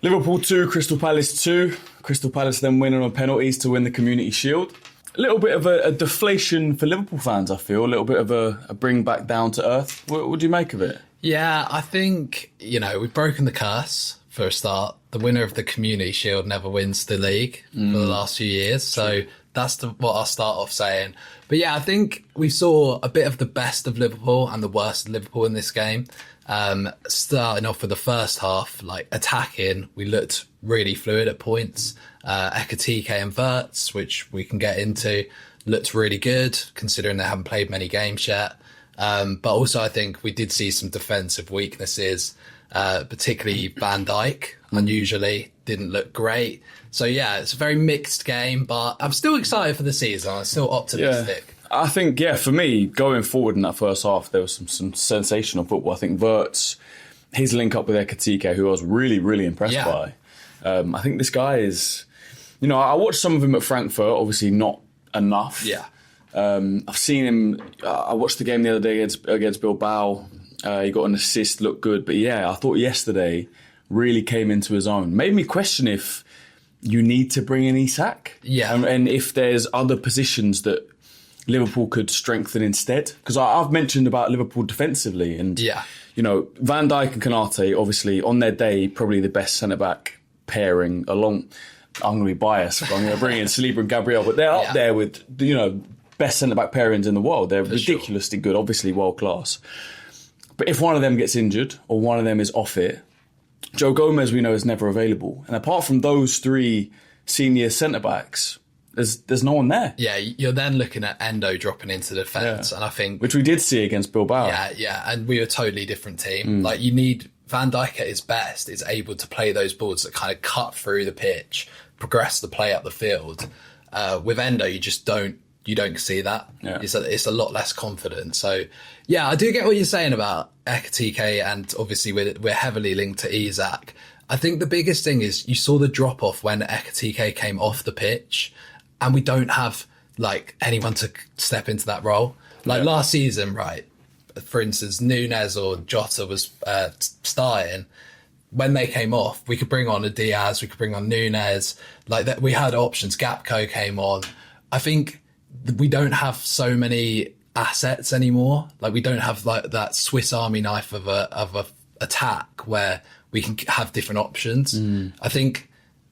Liverpool 2, Crystal Palace 2. Crystal Palace then winning on penalties to win the Community Shield. A little bit of a deflation for Liverpool fans, I feel. A little bit of a bring back down to earth. What do you make of it? Yeah, I think, we've broken the curse for a start. The winner of the Community Shield never wins the league for the last few years. So that's what I'll start off saying. But yeah, I think we saw a bit of the best of Liverpool and the worst of Liverpool in this game. Starting off with the first half, attacking, we looked really fluid at points. Ekatike and Wirtz, which we can get into, looked really good considering they haven't played many games yet. But also I think we did see some defensive weaknesses, particularly Van Dijk, unusually didn't look great. So yeah, it's a very mixed game, but I'm still excited for the season. I'm still optimistic. Yeah. I think, for me, going forward in that first half, there was some sensational football. I think Wirtz, his link up with Ekatike, who I was really, really impressed by. I think this guy is, I watched some of him at Frankfurt, obviously not enough. Yeah. I've seen him, I watched the game the other day against Bilbao. He got an assist, looked good. But I thought yesterday really came into his own. Made me question if you need to bring in Isak. Yeah. And if there's other positions that Liverpool could strengthen instead. Because I've mentioned about Liverpool defensively. And, Van Dijk and Konate, obviously, on their day, probably the best centre-back pairing along. I'm going to be biased. I'm going to bring in Saliba and Gabriel. But they're up there with, best centre-back pairings in the world. They're ridiculously good, obviously world-class. But if one of them gets injured or one of them is off it, Joe Gomez, we know, is never available. And apart from those three senior centre-backs, there's no one there. Yeah, you're then looking at Endo dropping into defence, and I think... Which we did see against Bilbao. Yeah, and we were a totally different team. You need... Van Dijk at his best is able to play those balls that kind of cut through the pitch, progress the play up the field. With Endo, you just don't see that. Yeah. It's a lot less confident. So, yeah, I do get what you're saying about Ekatike, and obviously we're heavily linked to Isak. I think the biggest thing is you saw the drop-off when Ekatike came off the pitch, and we don't have, anyone to step into that role. Last season, right, for instance, Nunes or Jota was starting. When they came off, we could bring on a Diaz, we could bring on Nunes. We had options. Gakpo came on. I think we don't have so many assets anymore. We don't have that Swiss Army knife of a attack where we can have different options. I think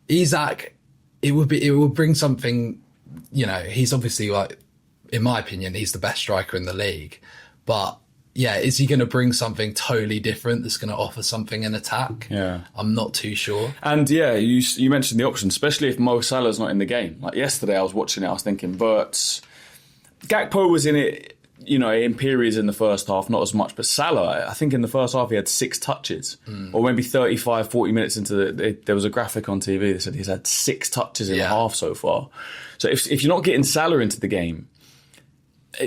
Isak, it would bring something. He's obviously in my opinion, he's the best striker in the league. But yeah, is he going to bring something totally different that's going to offer something in attack? Yeah, I'm not too sure. And you mentioned the options, especially if Mo Salah's not in the game. Yesterday, I was watching it, I was thinking, Gakpo was in it, in periods in the first half, not as much. But Salah, I think in the first half he had 6 touches, or maybe 35, 40 minutes into there was a graphic on TV that said he's had 6 touches in the half so far. So if you're not getting Salah into the game,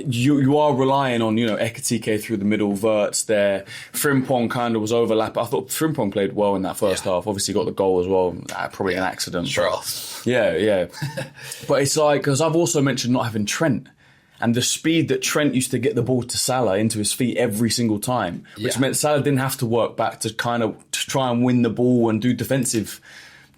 you are relying on, Ekatike through the middle, Wirtz there. Frimpong kind of was overlapping. I thought Frimpong played well in that first half. Obviously got the goal as well. Probably an accident. Sure. Yeah. But it's because I've also mentioned not having Trent. And the speed that Trent used to get the ball to Salah into his feet every single time, which meant Salah didn't have to work back to try and win the ball and do defensive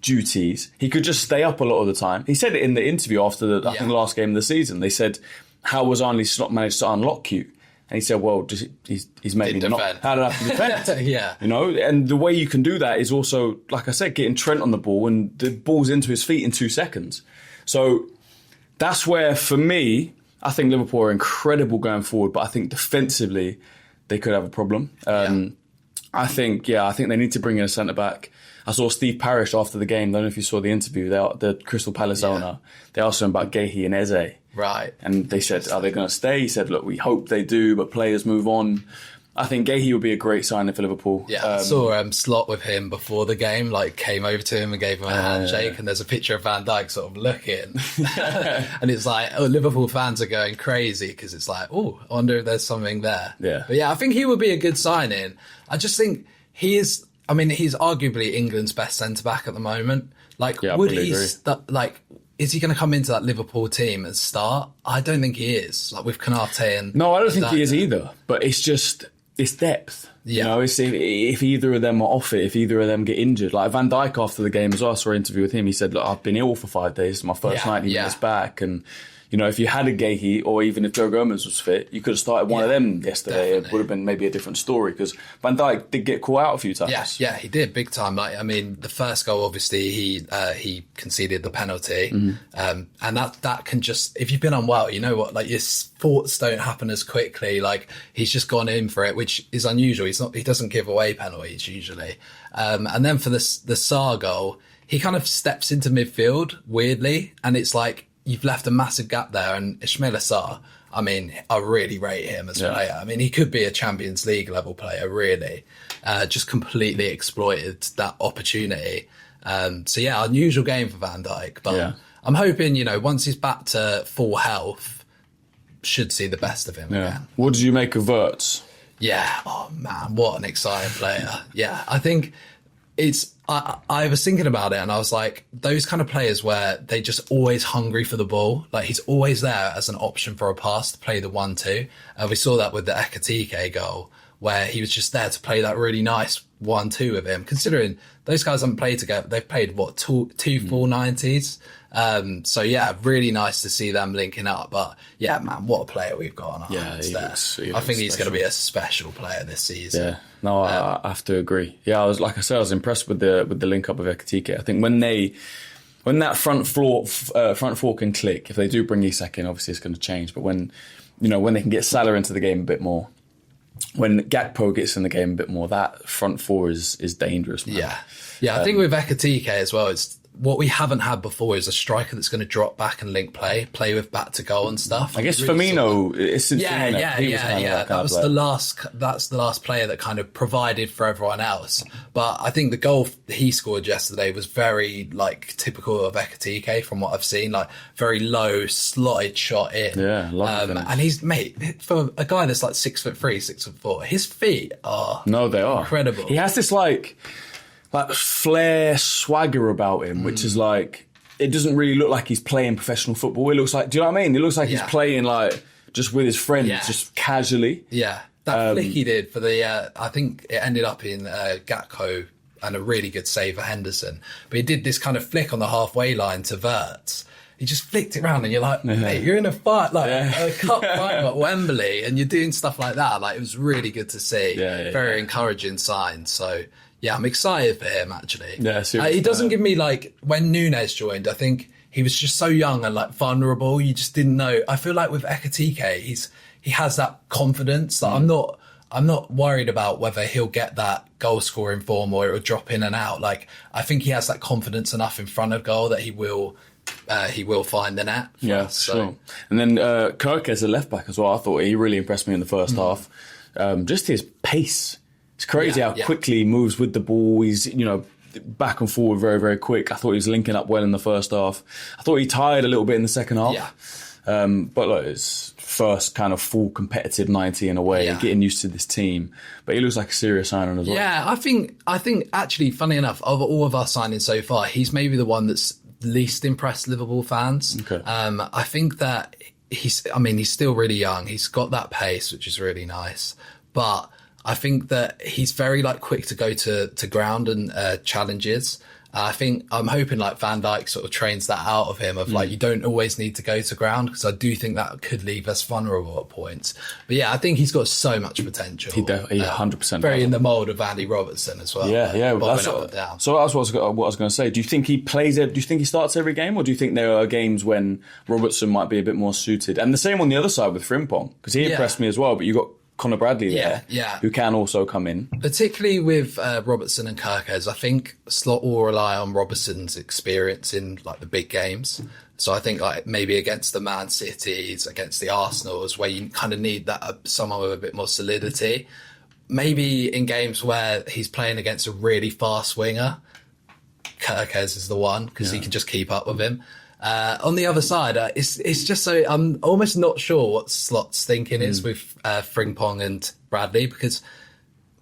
duties. He could just stay up a lot of the time. He said it in the interview after the last game of the season. They said, how was Arne Slot managed to unlock you? And he said, well, he's made me not. How did I have to defend? Yeah. And the way you can do that is also, like I said, getting Trent on the ball, and the ball's into his feet in 2 seconds. So that's where, for me, I think Liverpool are incredible going forward, but I think defensively they could have a problem. I think they need to bring in a centre-back. I saw Steve Parish after the game. I don't know if you saw the interview. The Crystal Palace owner. They asked him about Guehi and Eze. Right. And they said, are they going to stay? He said, look, we hope they do, but players move on. I think Guehi would be a great signing for Liverpool. Yeah, I saw Slot with him before the game, came over to him and gave him a handshake, and there's a picture of Van Dijk sort of looking. And it's Liverpool fans are going crazy because it's I wonder if there's something there. Yeah. But yeah, I think he would be a good signing. I just think he's arguably England's best centre-back at the moment. Is he going to come into that Liverpool team and start? I don't think he is. With Konate and... No, I don't think he is either. But it's just... It's depth. You know, if either of them are off it, if either of them get injured. Like Van Dijk after the game as well, I saw an interview with him. He said, look, I've been ill for 5 days. It's my first 90 minutes back. And, you know, if you had a Gahey or even if Joe Gomez was fit, you could have started one of them yesterday. Definitely. It would have been maybe a different story because Van Dijk did get caught out a few times. Yeah, he did big time. Like, I mean, the first goal, obviously, he conceded the penalty. And that can just, if you've been unwell, you know what, like your thoughts don't happen as quickly. Like he's just gone in for it, which is unusual. He doesn't give away penalties usually. And then for the Sarr goal, he kind of steps into midfield weirdly. And it's like, you've left a massive gap there, and Ismaila Sarr, I mean, I really rate him as a player. I mean, he could be a Champions League level player, really. Just completely exploited that opportunity. So yeah, unusual game for Van Dijk, but I'm hoping, you know, once he's back to full health, should see the best of him again. What did you make of Wirtz? Yeah, oh man, what an exciting player. Yeah, I think I was thinking about it and I was like, those kind of players where they just always hungry for the ball. Like he's always there as an option for a pass to play the 1-2. We saw that with the Ekitike goal where he was just there to play that really nice 1-2 with him. Considering those guys haven't played together, they've played two full 90s. So yeah, really nice to see them linking up. But yeah, man, what a player we've got on our hands there. I think he's going to be a special player this season. Yeah, no, I have to agree. Yeah, I was impressed with the link up with Ekitike. I think when that front four can click, if they do bring Isak in, obviously it's going to change. But when they can get Salah into the game a bit more, when Gakpo gets in the game a bit more, that front four is dangerous, man. Yeah. I think with Ekitike as well, it's what we haven't had before is a striker that's going to drop back and link play with back to goal and stuff. I guess Firmino is since Firmino. That's the last player that kind of provided for everyone else. But I think the goal he scored yesterday was very like typical of Ekitike from what I've seen, like very low slotted shot in. Yeah, and he's for a guy that's like 6'3", 6'4", his feet are incredible. He has this like flair, swagger about him, which is like, it doesn't really look like he's playing professional football. It looks like, do you know what I mean? It looks like he's playing like just with his friends, just casually. Yeah, that flick he did for the, I think it ended up in Gakpo and a really good save for Henderson. But he did this kind of flick on the halfway line to Wirtz. He just flicked it around and you're like, mate, you're in a fight, like a cup final at Wembley and you're doing stuff like that. Like it was really good to see. Very encouraging sign. So yeah, I'm excited for him, actually. Yeah, he doesn't give me, like, when Nunes joined, I think he was just so young and, like, vulnerable. You just didn't know. I feel like with Ekitike, he has that confidence. Like, I'm not worried about whether he'll get that goal-scoring form or it'll drop in and out. Like, I think he has that confidence enough in front of goal that he will find the net. Yeah, sure. And then Kirk as a left-back as well. I thought he really impressed me in the first half. Just his pace. It's crazy how quickly he moves with the ball. He's, back and forward very, very quick. I thought he was linking up well in the first half. I thought he tired a little bit in the second half. Yeah. But look, it's first kind of full competitive 90 in a way, getting used to this team. But he looks like a serious signing as well. Yeah, I think actually, funny enough, of all of our signings so far, he's maybe the one that's least impressed Liverpool fans. Okay. I think that he's still really young. He's got that pace, which is really nice. But I think that he's very quick to go to ground and challenges. I'm hoping Van Dijk sort of trains that out of him of you don't always need to go to ground, because I do think that could leave us vulnerable at points. But yeah, I think he's got so much potential. He 100% very in the mould of Andy Robertson as well. Yeah. So that's what I was going to say. Do you think he plays? Do you think he starts every game, or do you think there are games when Robertson might be a bit more suited? And the same on the other side with Frimpong, because he impressed me as well. But you got Conor Bradley there, who can also come in. Particularly with Robertson and Kirkes, I think Slot will rely on Robertson's experience in the big games. So I think maybe against the Man Cities, against the Arsenals, where you kind of need that someone with a bit more solidity. Maybe in games where he's playing against a really fast winger, Kirkes is the one, because he can just keep up with him. On the other side, it's just so I'm almost not sure what Slot's thinking is with Frimpong and Bradley, because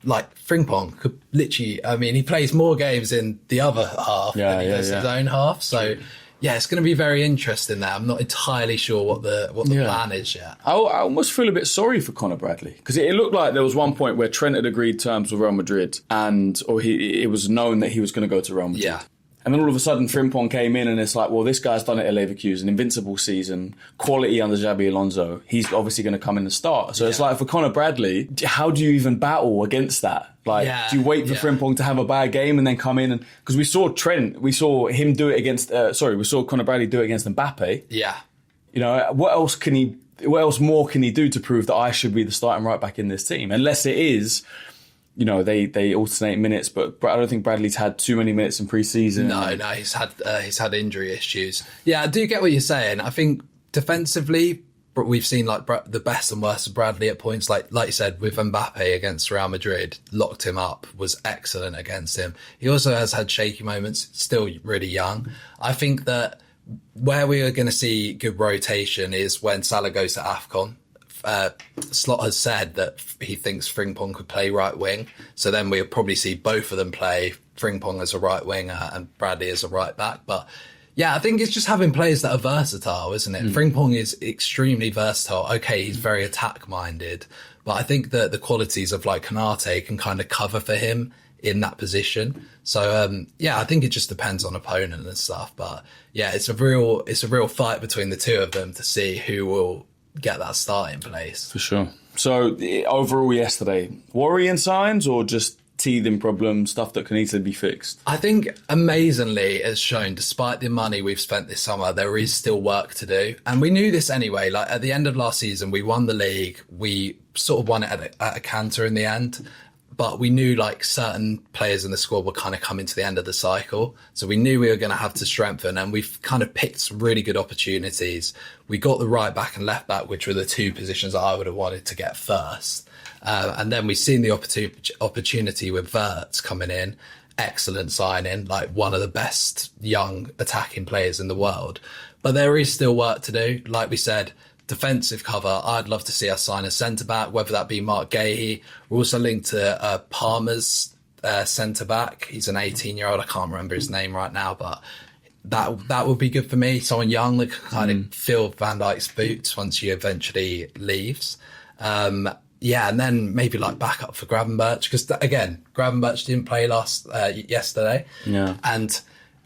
Frimpong could literally, he plays more games in the other half than he does his own half. So Yeah, it's going to be very interesting there. I'm not entirely sure what the plan is yet. I almost feel a bit sorry for Conor Bradley because it looked like there was one point where Trent had agreed terms with Real Madrid it was known that he was going to go to Real Madrid. Yeah. And then all of a sudden, Frimpong came in and it's like, well, this guy's done it at Leverkusen, invincible season, quality under Xabi Alonso. He's obviously going to come in and start. So it's like, for Conor Bradley, how do you even battle against that? Like, do you wait for Frimpong to have a bad game and then come in? Because we saw him do it against, we saw Conor Bradley do it against Mbappe. Yeah. You know, what else more can he do to prove that I should be the starting right back in this team? Unless it is, you know, they alternate minutes, but I don't think Bradley's had too many minutes in pre-season. No, he's had injury issues. Yeah, I do get what you're saying. I think defensively, we've seen like the best and worst of Bradley at points. Like you said, with Mbappe against Real Madrid, locked him up, was excellent against him. He also has had shaky moments, still really young. I think that where we are going to see good rotation is when Salah goes to AFCON. Slot has said that he thinks Frimpong could play right wing, so then we'll probably see both of them play, Frimpong as a right winger and Bradley as a right back. But yeah, I think it's just having players that are versatile, isn't it? Frimpong is extremely versatile. Okay, he's very attack minded, but I think that the qualities of like Konate can kind of cover for him in that position. So I think it just depends on opponent and stuff. But yeah, it's a real fight between the two of them to see who will get that starting place. For sure. So overall yesterday, worrying signs or just teething problems, stuff that can easily be fixed? I think amazingly has shown, despite the money we've spent this summer, there is still work to do. And we knew this anyway. Like at the end of last season, we won the league. We sort of won it at a canter in the end. But we knew like certain players in the squad were kind of coming to the end of the cycle. So we knew we were going to have to strengthen, and we've kind of picked some really good opportunities. We got the right back and left back, which were the two positions I would have wanted to get first. And then we've seen the opportunity with Wirtz coming in. Excellent signing, like one of the best young attacking players in the world. But there is still work to do. Like we said, defensive cover, I'd love to see us sign a centre-back, whether that be Mark Gahey. We're also linked to Palmer's centre-back. He's an 18-year-old. I can't remember his name right now, but that would be good for me. Someone young that can kind of fill Van Dijk's boots once he eventually leaves. And then maybe like backup for Gravenberch, because again, Gravenberch didn't play yesterday. Yeah. And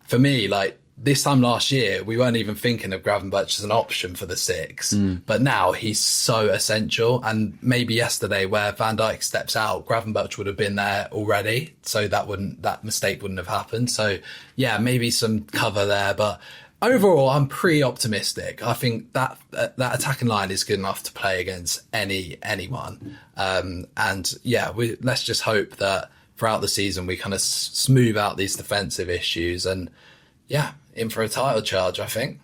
for me, like, this time last year, we weren't even thinking of Gravenberch as an option for the six. But now he's so essential. And maybe yesterday, where Van Dijk steps out, Gravenberch would have been there already. So that mistake wouldn't have happened. So yeah, maybe some cover there. But overall, I'm pretty optimistic. I think that attacking line is good enough to play against anyone. Let's just hope that throughout the season, we kind of smooth out these defensive issues and in for a title charge, I think.